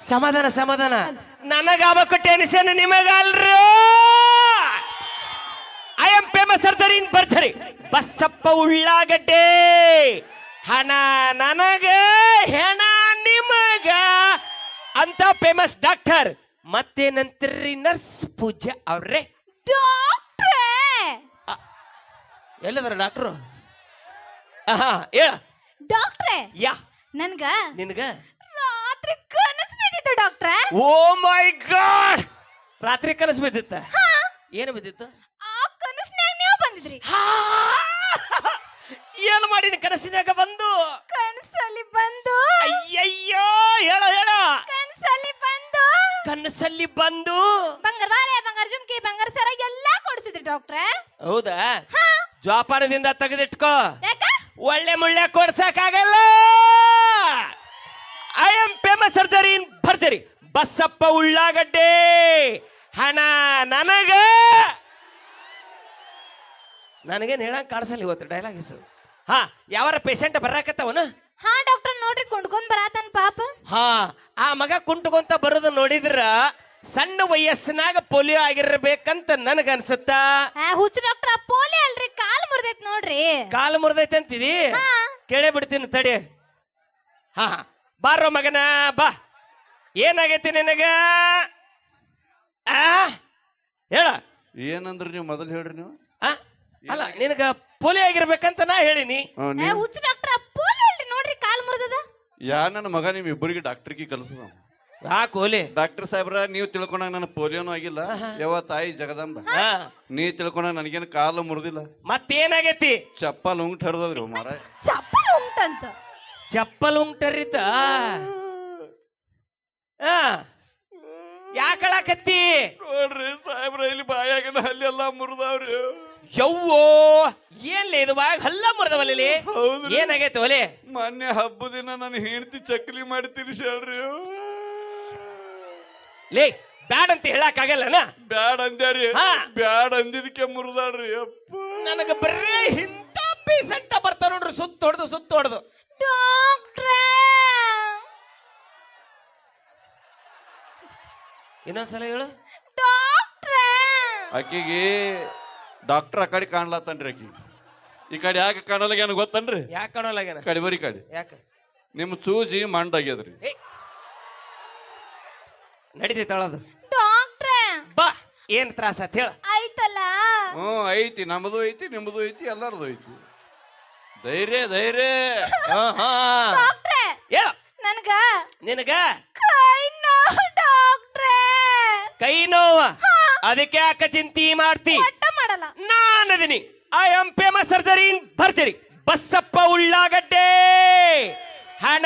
ಸಮಾಧಾನ ಸಮಾಧಾನ. ನನಗಾಗಬೇಕು ಟೆನ್ಷನ್ ನಿಮಗಲ್ರು. I am famous surgery in ಭರ್ಜರಿ ಬಸ್ಸಪ್ಪ ಉಳ್ಳಾಗಡ್ಡೆ. ಹಣ ನನಗ ಹೆಣ ನಿಮಗ ಅಂತ ಫೇಮಸ್ ಡಾಕ್ಟರ್. ಮತ್ತೇನಂತೀರಿ ನರ್ಸ್ ಪೂಜಾ ಅವ್ರೆ? ಡಾಕ್ಟ್ರೇ ಎಲ್ಲದ್ರ ಡಾಕ್ಟ್ರು? ಹೇಳ ಡಾಕ್ಟ್ರೇ. ಯಾ ನನ್ಗ ನಿನಗ ರಾತ್ರಿ ಕನಸು ಬಿದ್ದಿತ್ತು ಡಾಕ್ಟ್ರೇ. ಓ ಮೈ ಗಾಡ್, ರಾತ್ರಿ ಕನಸು ಬಿದ್ದಿತ್ತ? ಏನು ಬಿದ್ದಿತ್ತು? ಆ ಕನಸ್ನ್ಯಾಗ ನೀವು ಬಂದಿದ್ರಿ. ಏನು ಮಾಡಿನ ಕನಸಿನಾಗ ಬಂದು? ಕನಸಲ್ಲಿ ಬಂದು ಅಯ್ಯಯ್ಯೋ ಹೇಳ ಹೇಳ. ಕನಸಲ್ಲಿ ಬಂದು ಬಂಗಾರ ಬಾಲೆ, ಬಂಗಾರ ಜುಮ್ಕಿ, ಬಂಗಾರ ಸರ ಎಲ್ಲಾ ಕೊಡಿಸಿದ್ರಿ ಡಾಕ್ಟ್ರೇ. ಹೌದಾ? ಜ್ವಾಪಾನದಿಂದ ತೆಗೆದಿಟ್ಕೋ. ಯಾಕ? ಒಳ್ಳೆ ಮುಳ್ಳೆ ಕೊಡ್ಸಕ್ಕಾಗಲ್ಲ. I am famous surgery in ಭರ್ಜರಿ ಬಸ್ಸಪ್ಪ ಉಳ್ಳಾಗಡ್ಡೆ. ಹಣ ನನಗ. ನನಗೇನು ಹೇಳಂಗ್ ಕಾಣಿಸಲ್ಲ ಇವತ್ತು ಡೈಲಾಗ್ ಹೆಸರು. ಯಾವಾರ ಪೇಷಂಟ್ ಬರಾಕತ್ತವನು? ಡಾಕ್ಟರ್ ನೋಡ್ರಿ ಕುಂಡ್ಕೊಂಡ್ ಬರಾತನ್ ಪಾಪ. ಆ ಮಗ ಕುಂಟ್ಕೊಂತ ಬರೋದು ನೋಡಿದ್ರ ಸಣ್ಣ ವಯಸ್ಸಿನಾಗ ಪೋಲಿಯೋ ಆಗಿರ್ಬೇಕಂತ ನನಗನ್ಸುತ್ತ. ಹುಚ್ಚ ಡಾಕ್ಟರ್, ಪೋಲಿಯೋ ಅಲ್ರಿ, ಕಾಲ್ ಮುರಿದೈತ್ ನೋಡ್ರಿ. ಕಾಲು ಮುರಿದೈತೆ ಅಂತಿದಿ? ಕೇಳೇ ಬಿಡ್ತೀನಿ ತಡಿ. ಬಾರೋ ಮಗನ ಬಾ. ಏನಾಗೈತಿ ನಿನಗ? ಹೇಳ. ಏನಂದ್ರಿ ನೀವು ಮೊದಲು ಹೇಳ್ರಿ ನೀವು? ಅಲ್ಲ, ನಿನಗ ಪೋಲಿಯೋ ಆಗಿರ್ಬೇಕಂತ ನಾ ಹೇಳಿನಿ. ಹುಚ್ಚ ಡಾಕ್ಟರ್, ಪೋಲಿಯೋ ಅಲ್ರಿ ನೋಡ್ರಿ, ಕಾಲ್ ಮುರಿದದ. ನನ್ನ ಮಗ ನಿಮ್ ಇಬ್ಬರಿಗೆ ಡಾಕ್ಟರ್ಗೆ ಕಲಿಸದ. ಕೋಲಿ ಡಾಕ್ಟರ್ ಸಾಹೇಬ್ರ, ನೀವು ತಿಳ್ಕೊಂಡಾಗ ನನ್ನ ಪೋಲಿಯೋನು ಆಗಿಲ್ಲ. ಯಾವ ತಾಯಿ ಜಗದಂಬ, ನೀ ತಿಳ್ಕೊಂಡಾಗ ನನಗೇನು ಕಾಲು ಮುರಿದಿಲ್ಲ. ಮತ್ತೇನಾಗೈತಿ? ಚಪ್ಪಲ್ ಉಂಟ್ ಹರಿದ್ರಿ ಮಾರ. ಚಪ್ಪಲ್ ಉಂಟಂತ? ಚಪ್ಪಲ್ ಉಂಟರಿತ? ಯಾಕಳಾಕತ್ತಿ? ನೋಡ್ರಿ ಸಾಹೇಬ್ರ, ಇಲ್ಲಿ ಬಾಯಾಗ ಹಲ್ಲಿ ಎಲ್ಲಾ ಮುರಿದವ್ರಿ. ಯವ್ವೋ, ಏನ್ಲೇ ಇದು ಬಾಯಾಗ ಹಲ್ಲ ಮುರಿದವಲ್ಲಿ? ಏನಾಗೈತೆ ಒಲೆ? ಮೊನ್ನೆ ಹಬ್ಬದ ದಿನ ನನ್ನ ಹೆಂಡತಿ ಚಕ್ಲಿ ಮಾಡಿ ತಿನ್ಸ್ಯಾಳ್ರಿ. ಲೇ, ಬ್ಯಾಡ್ ಅಂತ ಹೇಳಕ್ ಆಗಲ್ಲನ? ಬ್ಯಾಡ್ ಅಂದ್ಯಾರಿ. ಬ್ಯಾಡ್ ಅಂದಿದ್ಕೆ ಮುರಿದಾಳ್ರಿ. ಅಪ್ಪ, ನನಗ ಬರೀ ಇಂಥ ಪೇಷಂಟ ಬರ್ತಾರ ನೋಡ್ರಿ, ಸುತ್ತ ಹೊಡೆದು. ಡಾಕ್ಟ್ರೇ, ಇನ್ನೊಂದ್ಸಲ ಹೇಳು. ಡಾಕ್ಟ್ರೇ, ಆಕಿಗೆ ಡಾಕ್ಟರ್ ಆ ಕಡೆ ಕಾಣ್ಲತ್ತನ್ರಿ. ಆಕಿ ಈ ಕಡೆ ಯಾಕೆ ಕಾಣಲಾಗ್ಯಾನ ಗೊತ್ತನ್ರಿ? ಯಾಕೆ ಕಾಣಲಾಗ್ಯಾನ? ಕಡೆ ಬರೀ ಕಡೆ. ಯಾಕ? ನಿಮ್ಮ ಸೂಜಿ ಮಂಡಾಗ್ಯದ್ರಿ. ನಡಿತೈತಳದು. ಡಾಕ್ಟ್ರೇ, ಬಾ, ಏನ್ ತ್ರಾಸ ಅಂತ ಹೇಳ. ಆಯ್ತಲ್ಲ? ಐತಿ, ನಮ್ಮದು ಐತಿ, ನಿಮ್ಮದು ಐತಿ, ಎಲ್ಲಾರ್ದು ಐತಿ. ಧೈರ್ಯ ಧೈರ್ಯ. ಡಾಕ್ಟ್ರೇ, ಹೇಳ. ನಿನಗ ಕೈ ನೋವು ಡಾಕ್ಟ್ರೇ. ಕೈ ನೋವ? ಅದಕ್ಕೆ ಯಾಕೆ ಚಿಂತಿ ಮಾಡ್ತಿ? ಒಟ್ಟ ಮಾಡಲ್ಲ. ನಾನದಿನಿ. I am famous surgery in ಭರ್ಜರಿ ಬಸ್ಸಪ್ಪ ಉಳ್ಳಾಗಡ್ಡೆ. ಹಣ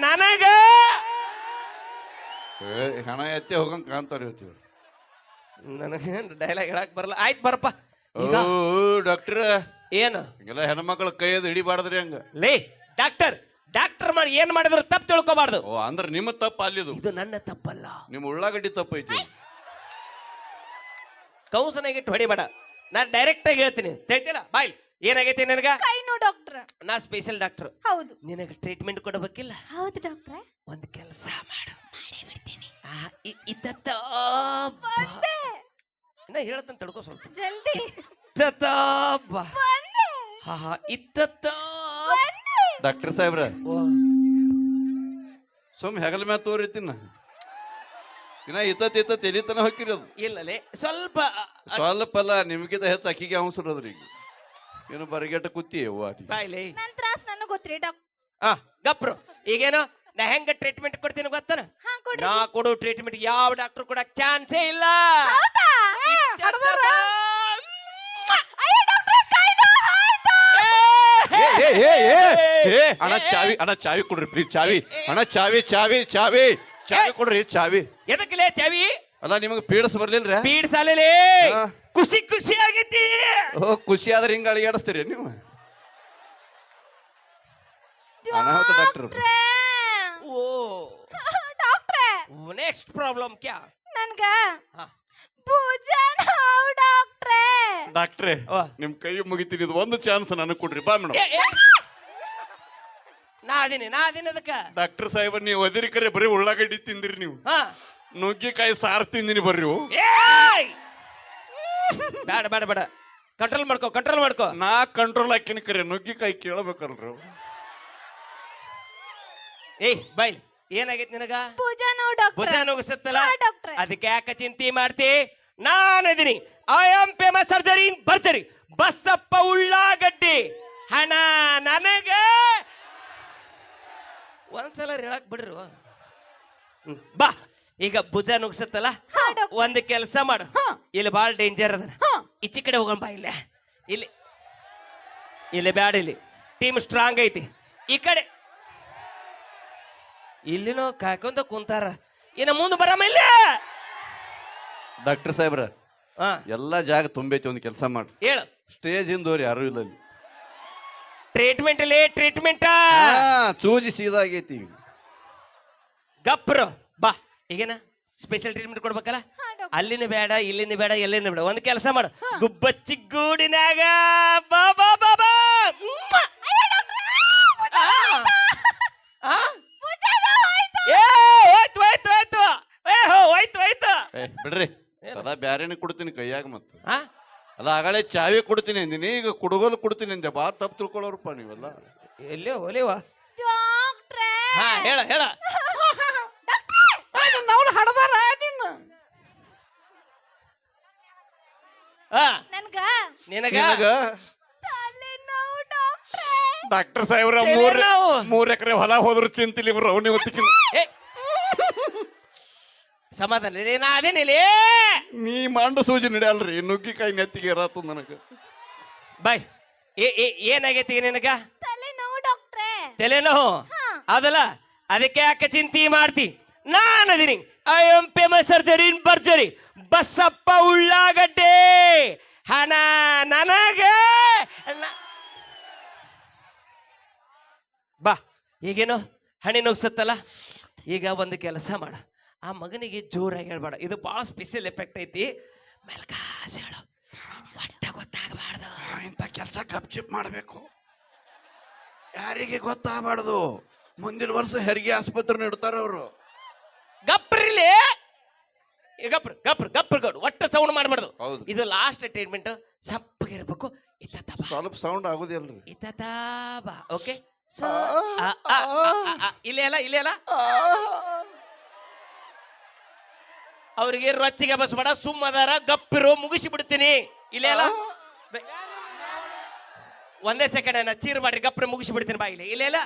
ನನಗ. ಹಣ ಎತ್ತೆ ಹೋಗಂಗ್ ಕಾಣ್ತಾರ. ನನಗೆ ಡೈಲಾಗ್ ಹೇಳಕ್ ಬರಲ್ಲ. ಆಯ್ತು ಬರಪ್ಪ. ಡಾಕ್ಟರ್, ಏನು ಹಿಂಗೆಲ್ಲ ಹೆಣ್ಮಕ್ಳ ಕೈಯದು ಹಿಡಿಬಾರ್ದ್ರಿ ಹಂಗ. ಲೇ, ಡಾಕ್ಟರ್ ಮಾಡಿ ಏನ್ ಮಾಡಿದ್ರು ತಪ್ಪು ತಿಳ್ಕೊಬಾರ್ದು. ಅಂದ್ರೆ ನಿಮ್ಮ ತಪ್ಪ ಅಲ್ಲಿದು. ಇದು ನನ್ನ ತಪ್ಪಲ್ಲ. ನಿಮ್ಮ ಉಳ್ಳಾಗಡ್ಡಿ ತಪ್ಪೈತಿ. ಕೌಸನಾಗಿಟ್ಟು ಹೊಡಿಬೇಡ. ನಾನ್ ಡೈರೆಕ್ಟ್ ಆಗಿ ಹೇಳ್ತೀನಿ, ಹೇಳ್ತಿಲ್ಲ ಬಾಯ್. ಏನಾಗೈತಿ ನನಗ? ಕೈ ನೋವು ಡಾಕ್ಟ್ರ್. ನಾ ಸ್ಪೆಷಲ್ ಡಾಕ್ಟರ್. ಹೌದು. ನಿನಗೆ ಟ್ರೀಟ್ಮೆಂಟ್ ಕೊಡಬೇಕಿಲ್ಲ? ಹೌದು ಡಾಕ್ಟ್ರೆ. ಒಂದು ಕೆಲಸ ಮಾಡು. ಮಾಡೇ ಬಿಡ್ತೀನಿ. ನಾ ಹೇಳ್ತಂತ ತಡ್ಕೋ ಸ್ವಲ್ಪ ಜಲ್ದಿ. ಡಾಕ್ಟರ್ ಸಾಹೇಬ್ರ, ಸುಮ್ ಹೆಗಲ ಮ್ಯಾಲ ತೋರಿತಿನ ಇನ್ನ ಇತ್ತ ತೆಲಿತನ ಹೊಕ್ಕಿರೋದು. ಇಲ್ಲಲೇ, ಸ್ವಲ್ಪ ಅಲ್ಲ, ನಿಮ್ಗಿಂತ ಹೆಚ್ಚು ಅಕ್ಕಿಗೆ ಅವಸರದ್ರಿ. ಈಗ ಏನು ಬರಗೆಟ್ಟ ಕುತ್ತಿ ಬಾಯ್ಲಿ. ನನ್ ತ್ರಾಸ್ ನನಗೆ ಗೊತ್ತ್ರಿ ಗಪ್ರು. ಈಗೇನೋ ನಾ ಹೆಂಗ ಟ್ರೀಟ್ಮೆಂಟ್ ಕೊಡ್ತೀನಿ ಗೊತ್ತಾನ? ನಾ ಕೊಡೋ ಟ್ರೀಟ್ಮೆಂಟ್ ಯಾವ ಡಾಕ್ಟರ್ ಕೊಡಕ್ ಚಾನ್ಸೇ ಇಲ್ಲ. ಅಣ್ಣ ಚಾವಿ ಕೊಡ್ರಿ ಪ್ಲೀಸ್. ಚಾವಿ ಕೊಡ್ರಿ. ಚಾವಿ ಎದಕ್ಕಲೇ ಚಾವಿ? ಅಲ್ಲ, ನಿಮಗ್ ಪೀಡಸ್ ಬರ್ಲಿಲ್ರ? ಪೀಡ್ಸಾಲೇ ಖುಷಿ ಆಗೈತಿ. ಖುಷಿ ಆದ್ರೆ ಹಿಂಗ ಅಳಿಗಾಡಿಸ್ತೀರಿ ನೀವು? ಅನಾಹುತ ಡಾಕ್ಟರ್. ಓ ಡಾಕ್ಟ್ರೆ, ನೆಕ್ಸ್ಟ್ ಪ್ರಾಬ್ಲಮ್ ಕ್ಯಾ? ನನ್ಗ ಪೂಜಾ ನೋವು ಡಾಕ್ಟ್ರೆ. ಡಾಕ್ಟ್ರೆ, ನಿಮ್ ಕೈ ಮುಗಿತೀನಿ, ಇದು ಒಂದು ಚಾನ್ಸ್ ನನಗೆ ಕೊಡ್ರಿ. ಬಾ ಮೇಡಮ್. ನಾ ನಾ ಅದೀನಿ ಅದಕ್ಕ ಡಾಕ್ಟರ್ ಸಾಹೇಬ್ ನೀವು ಅದಿರಿ ಕರೆ ಬರೀ ಉಳ್ಳಾಗಡ್ಡಿ ತಿಂದಿರಿ ನೀವು ಹಾ ನುಗ್ಗಿಕಾಯಿ ಸಾರು ತಿಂದಿನಿ ಬರ್ರಿ ಏಯ್! ಬೇಡ ಬೇಡ ಬೇಡ ಕಂಟ್ರೋಲ್ ಮಾಡ್ಕೋ ನಾ ಕಂಟ್ರೋಲ್ ಹಾಕಿನ ಕರೆ ನುಗ್ಗಿಕಾಯಿ ಕೇಳಬೇಕಲ್ರಿ ಏಯ್ ಬೈಲ್ ಏನಾಗೈತಿ ನಿನಗ ಪೂಜಾ ನೋವು ಡಾಕ್ಟ್ರೆ. ಭುಜ ನುಗ್ಸತ್ತಲ್ಲ ಹಾ, ಡಾಕ್ಟ್ರೆ. ಅದಕ್ಕೆ ಯಾಕೆ ಚಿಂತೆ ಮಾಡ್ತಿ ನಾನಿದ್ದೀನಿ ಐ ಆಮ್ ಫೇಮಸ್ ಸರ್ಜರಿ ಭರ್ಜರಿ ಬಸ್ಸಪ್ಪ ಉಳ್ಳಾಗಡ್ಡಿ ಹಣ ನನಗ ಒಂದ್ಸಲ ಹೇಳಕ್ ಬಿಡ್ರಿ ಬಾ ಈಗ ಭುಜ ನುಗ್ಸತ್ತಲ್ಲ ಹಾ, ಡಾಕ್ಟ್ರೆ. ಒಂದ್ ಕೆಲಸ ಮಾಡು ಇಲ್ಲಿ ಬಾಳ ಡೇಂಜರ್ ಅದ ಈಚೆ ಕಡೆ ಹೋಗೋಣ ಬಾ ಇಲ್ಲಿ ಇಲ್ಲಿ ಬ್ಯಾಡ ಇಲ್ಲಿ ಟೀಮ್ ಸ್ಟ್ರಾಂಗ್ ಐತಿ ಈ ಕಡೆ ಇಲ್ಲಿನೋ ಕಾಯ್ಕೊಂತ ಕುಂತಾರ ಇನ್ನ ಮುಂದೆ ಬರಮ್ಮ ಇಲ್ಲ ಡಾಕ್ಟರ್ ಸಾಹೇಬ್ರ ಹಾ ಎಲ್ಲಾ ಜಾಗ ತುಂಬೈತಿ ಒಂದ್ ಕೆಲಸ ಮಾಡ್ರಿ ಹೇಳು ಸ್ಟೇಜ್ ಹಿಂದೋರಿ ಯಾರು ಇಲ್ಲ ಅಲ್ಲಿ. ಟ್ರೀಟ್ಮೆಂಟ್ ಚೂಜಿ ಸೀದಾ ಆಗೈತಿ ಗಪ್ರು ಬಾ ಈಗೇನ ಸ್ಪೆಷಲ್ ಟ್ರೀಟ್ಮೆಂಟ್ ಕೊಡ್ಬೇಕಲ್ಲ ಹಾ, ಡಾಕ್ಟ್ರೆ. ಅಲ್ಲಿನ ಬೇಡ ಇಲ್ಲಿನ ಬೇಡ ಎಲ್ಲಿನ ಬೇಡ ಒಂದ್ ಕೆಲಸ ಮಾಡು ಗುಬ್ಬಚ್ಚಿ ಗೂಡಿನಾಗ ಬಾ ಬಾ ಬಾ ಬಾ ಮ್ವಾ! ಅಯ್ಯೋ ಡಾಕ್ಟ್ರೆ, ಪೂಜಾ ಆ? ಆ? ಪೂಜಾ ನೋವು ಆಯ್ತು. ಏ ಹೋಯ್ತು ಏ ಹೋಯ್ತು ಬಿಡ್ರಿ ಸದಾ ಬ್ಯಾರೇನೆ ಕೊಡ್ತೀನಿ ಕೈಯಾಗ ಮತ್ತ ಆ? ಅಲ್ಲ ಆಗಳೇ ಚಾವಿ ಕೊಡ್ತೀನಿ ಅಂದಿನಿ ಈಗ ಕುಡುಗೋಲು ಕೊಡ್ತೀನಿ ಅಂದೆ ಬಾ ತಪ್ಪು ತಿಳ್ಕೊಳ್ಳೋರಪ್ಪ ನೀವೆಲ್ಲ ಎಲ್ಲೇ ಒಲಿವ ಡಾಕ್ಟ್ರೆ. ಹಾ ಹೇಳ ಆ ನನ್ಗ ನಿನಗ ತಲೆನೋವು ಡಾಕ್ಟ್ರೆ. ಡಾಕ್ಟರ್ ಸಾಹೇಬ್ರ ತಲೆನೋವು. 3 ಎಕರೆ ಹೊಲ ಹೋದ್ರು ಚಿಂತಿಲಿ ಇವ್ರು ಅವನಿ ಹೊತ್ತಿಕಿನ ಏ ಸಮಾಧಾನ ಇಲ್ಲಿ ನಾ ಅದೇನಿಲ್ಲಿ ನೀ ಮಂಡು ಸೂಜಿ ನಡೆಯಲ್ರಿ ನುಗ್ಗಿಕಾಯಿ ನೆತ್ತಿಗೆ ಇರತ್ತ ನನಗ ಬಾಯ್ ಏನಾಗೈತಿ ನಿನಗ ತಲೆನೋವು ಡಾಕ್ಟ್ರೆ. ತಲೆನೋವು ಹಾ. ಅದಲ್ಲ ಅದಕ್ಕೆ ಯಾಕೆ ಚಿಂತೆ ಮಾಡ್ತಿ ನಾನು ಅದೀನಿ ಐ ಆಮ್ ಫೇಮಸ್ ಸರ್ಜರಿ ಭರ್ಜರಿ ಬಸ್ಸಪ್ಪ ಉಳ್ಳಾಗಡ್ಡೆ ಹಣ ನನಗ ಬಾ ಈಗೇನು ಹಣಿ ನುಗ್ಸತ್ತಲ್ಲ ಈಗ ಒಂದು ಕೆಲಸ ಮಾಡ ಆ ಮಗನಿಗೆ ಜೋರಾಗಿ ಹೇಳ್ಬೇಡ ಇದು ಬಹಳ ಸ್ಪೆಷಲ್ ಎಫೆಕ್ಟ್ ಐತಿ ಮೆಲ್ಕಾಸ್ ಹೇಳು ಒಟ್ಟ ಗೊತ್ತಾಗಬಾರ್ದು ಇಂಥ ಕೆಲಸ ಗಪ್ಚಿಪ್ ಮಾಡ್ಬೇಕು ಯಾರಿಗೆ ಗೊತ್ತಾಗಬಾರ್ದು ಮುಂದಿನ ವರ್ಷ ಹೆರಿಗೆ ಆಸ್ಪತ್ರೆ ಇಡ್ತಾರ ಅವರು ಗಪ್ರಿಲಿ ಗಪ್ರ ಗೌಡ್ ಒಟ್ಟ ಸೌಂಡ್ ಮಾಡಬಾರ್ದು ಹೌದು. ಇದು ಲಾಸ್ಟ್ ಟ್ರೀಟ್ಮೆಂಟ್ ಸಪ್ಪಗಿರ್ಬೇಕು ಇತ್ತ ಬಾ ಸ್ವಲ್ಪ ಸೌಂಡ್ ಆಗುದಿಲ್ರಿ ಇತ್ತ ಬಾ ಓಕೆ ಸೊ ಇಲ್ಲೇ ಅಲ್ಲ ಅವ್ರಿಗೆ ರೊಚ್ಚಿಗೆ ಬಸ್ಬೇಡ ಸುಮ್ಮದಾರ ಗಪ್ಪಿರೋ ಮುಗಿಸಿ ಬಿಡ್ತೀನಿ ಇಲ್ಲೇ ಅಲ್ಲ ಒಂದೇ ಸೆಕೆಂಡ್ ನಾ ಚೀರ್ ಮಾಡ್ರಿ ಗಪ್ರೆ ಮುಗಿಸಿ ಬಿಡ್ತೀನಿ ಬಾ ಇಲ್ಲೇ ಅಲ್ಲ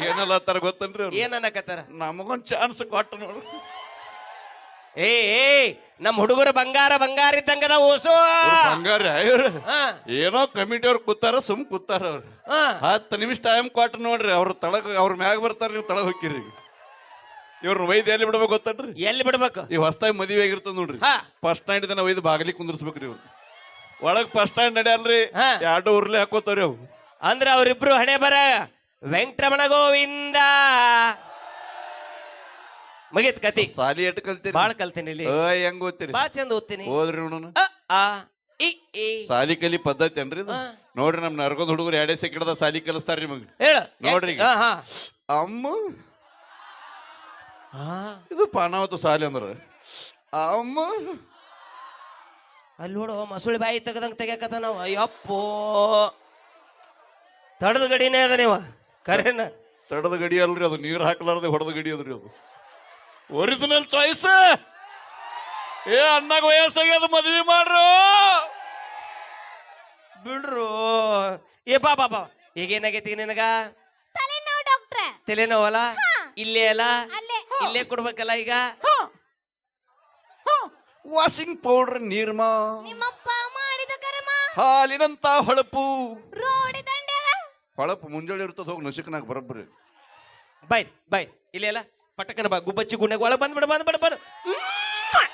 ಏನಲ್ಲ ತರ ಗೊತ್ತನ್ರಿ ಅವ್ರು? ಏನ್ ಅನ್ನಕತ್ತಾರ ನಮಗೊಂದ್ ಚಾನ್ಸ್ ಕೊಟ್ಟ ನೋಡು ಏ ನಮ್ ಹುಡುಗರು ಬಂಗಾರ ಇದ್ದಂಗದ ಓಸು ಅವ್ರು ಬಂಗಾರ ಇವ್ರು ಹಾ ಏನೋ ಕಮಿಟಿ ಅವ್ರು ಕೂತಾರ ಸುಮ್ ಕೂತಾರ ಅವ್ರು ಹಾ 10 ನಿಮಿಷ ಟೈಮ್ ಕೊಟ್ಟ ನೋಡ್ರಿ ಅವ್ರ ತಳಗ ಅವ್ರ ಮ್ಯಾಗ ಬರ್ತಾರ ನೀವು ತಳಗ ಹೋಗಿರಿ ಇವ್ರನ್ನ ವೈದ್ಯ ಎಲ್ಲಿ ಬಿಡ್ಬೇಕು ಗೊತ್ತನ್ರಿ ಎಲ್ಲಿ ಬಿಡ್ಬೇಕು ಈ ಹೊಸ್ತಾಗಿ ಮದುವೆ ಆಗಿರ್ತದ ನೋಡ್ರಿ ಹಾ ಫಸ್ಟ್ ನೈಟ್ ದಿನ ಒಯ್ದು ಬಾಗಿಲಿ ಕುಂದ್ರಸ್ಬೇಕ್ರಿ ಇವ್ರು ಒಳಗ್ ಫಸ್ಟ್ ನೈಟ್ ನಡೆಯಲ್ರಿ ಹಾ. 2 ಉರ್ಲೆ ಹಾಕೋತಾರಿ ಅವು ಅಂದ್ರ ಅವ್ರಿಬ್ರು ಹಣೆ ಬರ ವೆಂಕಟರಮಣ ಗೋವಿಂದ ಮುಗಿತ್ ಕತಿ ಸಾಲಿ ಎಟ್ ಕಲ್ತೀರಿ ಬಾಳ್ ಕಲ್ತೀನಿ ಇಲ್ಲಿ ಹೆಂಗ್ ಓದ್ತೀರಿ ಬಾಳ್ ಚಂದ ಓದ್ತೀನಿ ಹೋದ್ರಿ ನೋಡೋಣ ಅ, ಆ, ಇ, ಈ. ಸಾಲಿ ಕಲಿ ಪದ್ಧತಿ ಏನ್ರಿ ಇದು ಹಾ. ನೋಡ್ರಿ ನಮ್ ನರ್ಗೊಂದ್ ಹುಡುಗರು 2 ಸೆಕೆಂಡ್ದ ಸಾಲಿ ಕಲಿಸ್ತಾರ್ರಿ ಮಗ ಹೇಳು ನೋಡ್ರಿ ಈಗ. ಹಾ ಹಾ ಅಮ್ಮ ಹಾ ಇದು ಪಾನಾವತ್ತು ಸಾಲಿ ಅಂದ್ರ ಅಮ್ಮ ಅಲ್ಲಿ ನೋಡು ಮಸುಳಿ ಬಾಯಿ ತೆಗದಂಗ ತೆಗ್ಯಾಕತ್ತ ನಾವು ಅಯ್ಯಪ್ಪೋ ತಡದ ಗಡಿನೇ ಅದ ನೀವ ಕರೆನ ತಡದ ಗಡಿ ಅಲ್ರಿ ಅದು ನೀರ್ ಹಾಕ್ಲಾರ್ದೆ ಹೊಡೆದ ಗಡಿ ಅದ್ರಿ ಅದು ಒರಿಜಿನಲ್ ಚಾಯ್ಸ್ ಏ ಅಣ್ಣಗ ವಯಸ್ಸಾಗ್ಯದ ಮದ್ವಿ ಮಾಡ್ರು ಬಿಡ್ರು ಏ ಬಾ ಬಾ ಬಾ ಈಗೇನಾಗೈತಿ ನಿನಗ ತಲೆನೋವು ಡಾಕ್ಟ್ರೆ. ತಲೆನೋವಲ್ಲ ಹಾ. ಇಲ್ಲೇ ಅಲ್ಲ ಅಲ್ಲೇ ಇಲ್ಲೇ ಕೊಡ್ಬೇಕಲ್ಲ ಈಗ ವಾಷಿಂಗ್ ಪೌಡರ್ ನೀರ್ಮಾ ನಿಮ್ಮಪ್ಪ ಮಾಡಿದ ಕರ್ಮ ಹಾಲಿನಂತ ಹೊಳಪು ರೋಡಿ ದಂಡ್ಯಾಗ. ಹೊಳಪು ಮುಂಜಾನೆ ಇರ್ತದ ಹೋಗಿ ನಶಿಕನಾಗ ಬರಬ್ರಿ ಬೈ ಇಲ್ಲೇ ಅಲ್ಲ ಪಟಕನ ಬಾ ಗುಬ್ಬಚ್ಚಿ ಗುಂಡೆಗೆ ಒಳಗೆ ಬಂದ್ಬಿಡ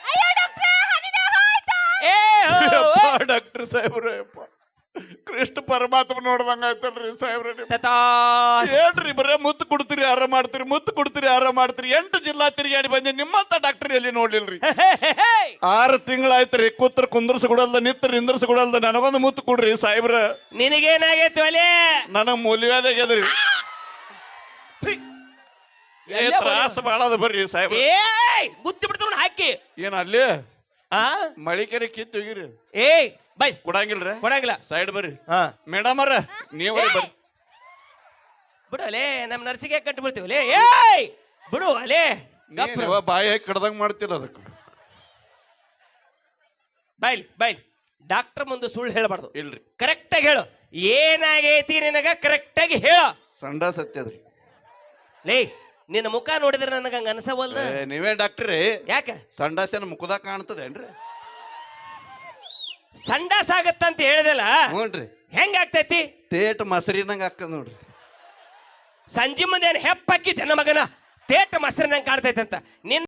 ಅಯ್ಯೋ ಡಾಕ್ಟ್ರೆ, ಹನಿ ನೋವು ಆಯ್ತು. ಏ ಹೋ, ಹೋ. ಡಾಕ್ಟರ್ ಸಾಹೇಬ್ರೆ ಕೃಷ್ಣ ಪರಮಾತ್ಮ ನೋಡ್ದಂಗ ಆಯ್ತಲ್ರಿ ಸಾಹೇಬ್ರೆ ನೀವು. ತಥಾಸ್. ಏನ್ರಿ ಬರೇ ಮುತ್ತು ಕೊಡ್ತೀರಿ ಆರಾಮ ಮಾಡ್ತೀರಿ 8 ಜಿಲ್ಲಾ ತಿರುಗಾಡಿ ಬಂದೆ ನಿಮ್ಮಂತ ಡಾಕ್ಟರ್ ಎಲ್ಲಿ ನೋಡ್ಲಿಲ್ರಿ ಹೇ, ಹೇ, ಹೇ. 6 ತಿಂಗಳಾಯ್ತ್ರಿ ಕೂತ್ರ ಕುಂದ್ರಸ್ ಕೊಡಲ್ದ ನಿತ್ರ ನಿಂದ್ರಸ್ ಕೊಡಲ್ದ ನನಗೊಂದು ಮುತ್ತು ಕೊಡ್ರಿ ಸಾಹೇಬ್ರ ನಿನಗೇನಾಗೈತಿ ಒಲೆ ನನಗ್ ಮೂಲ್ಯಾದಾಗ್ಯದ್ರಿ ಏ ತ್ರಾಸ ಬಾಳ ಅದ ಬರ್ರಿ ಸಾಹೇಬ್. ಏಯ್ ಗುತ್ತಿ ಬಿಡ್ತಾವ ಹಾಕಿ ಏನ್ ಅಲ್ಲಿ ಆ ಮಳಿಕೆರೆ ಕಿತ್ತು ಹೋಗಿರಿ. ಏಯ್ ಬೈ ಕೊಡಂಗಿಲ್ರಿ ಕೊಡಂಗಿಲ್ಲ. ಸೈಡ್ ಬರ್ರಿ ಹಾ ಮೇಡಮ್ ಅವ್ರ ನೀವ್ ಬರ್ರಿ. ಬಿಡು ಅಲೇ ನಮ್ ನರ್ಸಿಗೆ ಕಟ್ಟಿ ಬಿಡ್ತೀವಿ ಏಯ್ ಬಿಡು ಅಲೇ ನೀವ್ ಬಾಯಿ ಹಾಕಿ ಕಡ್ದಂಗ್ ಮಾಡ್ತಿಲ್ಲ ಅದಕ್ಕೆ. ಬೈಲ್ ಬೈಲ್ ಡಾಕ್ಟರ್ ಮುಂದೆ ಸುಳ್ಳು ಹೇಳಬಾರ್ದು. ಇಲ್ರಿ ಕರೆಕ್ಟ್ ಆಗಿ ಹೇಳು ಏನಾಗೈತಿ ನಿನಗ ಕರೆಕ್ಟ್ ಆಗಿ ಹೇಳು. ಸಂಡ ಸತ್ಯದ್ರಿ. ಲೇ ನಿನ್ನ ಮುಖ ನೋಡಿದ್ರೆ ನನಗ ಹಂಗ ಅನ್ಸವಲ್ದ. ನೀವೇ ಡಾಕ್ಟ್ರಿ ಯಾಕ ಸಂಡಾಸನ ಮುಖದಾಗ ಕಾಣ್ತದೇನ್ರಿ? ಸಂಡಾಸ ಆಗತ್ತಂತ ಹೇಳಿದಲ್ಲ ಹ್ಞೂನ್ರಿ. ಹೆಂಗ ಆಗ್ತೈತಿ? ತೇಟ್ ಮಸರಿನಂಗ ಆಗ್ತದ ನೋಡ್ರಿ. ಸಂಜೆ ಮುಂದೆ ಹೆಪ್ಪ ಹಾಕಿದ್ದೆ ನನ್ನ ಮಗನ ತೇಟ ಮೊಸರಿನಂಗೆ ಕಾಣ್ತೈತೆ ಅಂತ ನಿನ್ನ